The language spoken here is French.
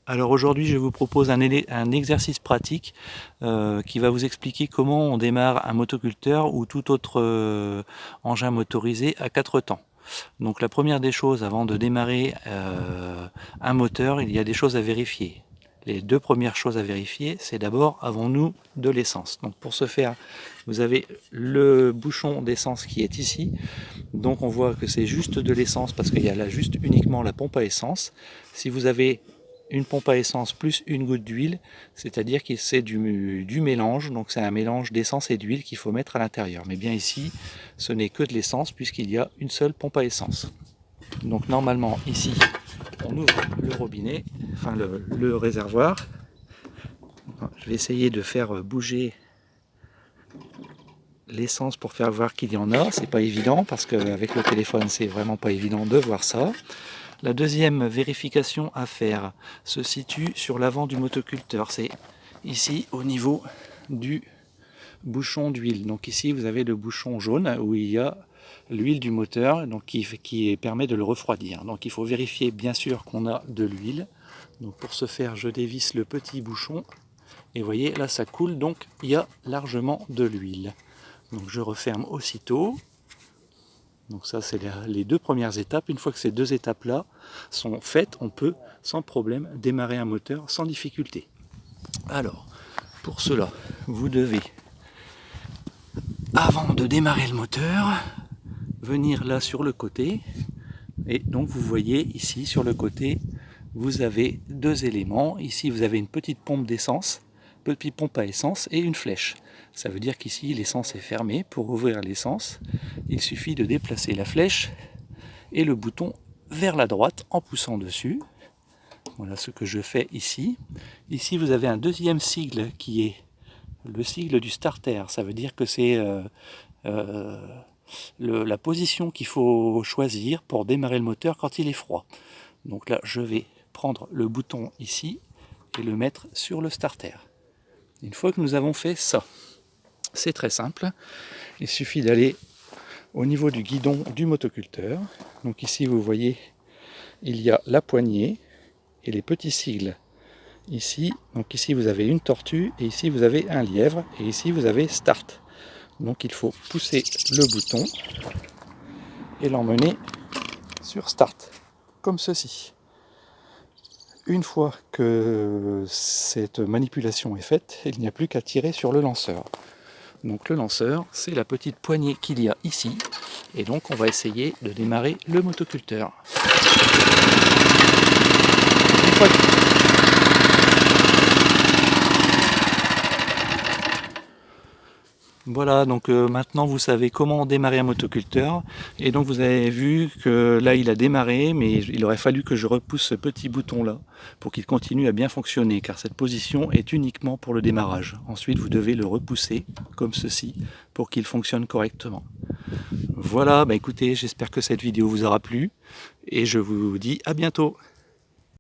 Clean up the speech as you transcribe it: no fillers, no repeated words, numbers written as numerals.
Alors aujourd'hui, je vous propose un exercice pratique qui va vous expliquer comment on démarre un motoculteur ou tout autre engin motorisé à 4 temps. Donc la première des choses, avant de démarrer un moteur, il y a des choses à vérifier. Les deux premières choses à vérifier, c'est d'abord, avons-nous de l'essence? Donc pour ce faire, vous avez le bouchon d'essence qui est ici. Donc on voit que c'est juste de l'essence parce qu'il y a là juste uniquement la pompe à essence. Si vous avez une pompe à essence plus une goutte d'huile, c'est-à-dire que c'est du mélange, donc c'est un mélange d'essence et d'huile qu'il faut mettre à l'intérieur. Mais bien ici, ce n'est que de l'essence puisqu'il y a une seule pompe à essence. Donc normalement ici, on ouvre le robinet, enfin le réservoir. Je vais essayer de faire bouger l'essence pour faire voir qu'il y en a. C'est pas évident parce qu'avec le téléphone, c'est vraiment pas évident de voir ça. La deuxième vérification à faire se situe sur l'avant du motoculteur. C'est ici au niveau du bouchon d'huile. Donc ici vous avez le bouchon jaune où il y a l'huile du moteur donc qui permet de le refroidir. Donc il faut vérifier bien sûr qu'on a de l'huile. Donc pour ce faire, je dévisse le petit bouchon et vous voyez là ça coule, donc il y a largement de l'huile. Donc je referme aussitôt. Donc ça c'est les deux premières étapes. Une fois que ces deux étapes là sont faites, on peut sans problème démarrer un moteur sans difficulté. Alors pour cela, vous devez, avant de démarrer le moteur, venir là sur le côté. Et donc vous voyez ici sur le côté, vous avez deux éléments. Ici vous avez une petite pompe d'essence, petite pompe à essence et une flèche. Ça veut dire qu'ici l'essence est fermée. Pour ouvrir l'essence, il suffit de déplacer la flèche et le bouton vers la droite en poussant dessus. Voilà ce que je fais ici. Ici vous avez un deuxième sigle qui est le sigle du starter. Ça veut dire que c'est la position qu'il faut choisir pour démarrer le moteur quand il est froid. Donc là je vais prendre le bouton ici et le mettre sur le starter. Une fois que nous avons fait ça, c'est très simple, il suffit d'aller au niveau du guidon du motoculteur. Donc ici vous voyez, il y a la poignée et les petits sigles ici. Donc ici vous avez une tortue et ici vous avez un lièvre et ici vous avez start. Donc il faut pousser le bouton et l'emmener sur start, comme ceci. Une fois que cette manipulation est faite, il n'y a plus qu'à tirer sur le lanceur. Donc le lanceur, c'est la petite poignée qu'il y a ici. Et donc on va essayer de démarrer le motoculteur. Une fois que... Voilà, donc maintenant vous savez comment démarrer un motoculteur. Et donc vous avez vu que là il a démarré, mais il aurait fallu que je repousse ce petit bouton là pour qu'il continue à bien fonctionner, car cette position est uniquement pour le démarrage. Ensuite vous devez le repousser comme ceci pour qu'il fonctionne correctement. Voilà, bah écoutez, j'espère que cette vidéo vous aura plu et je vous dis à bientôt.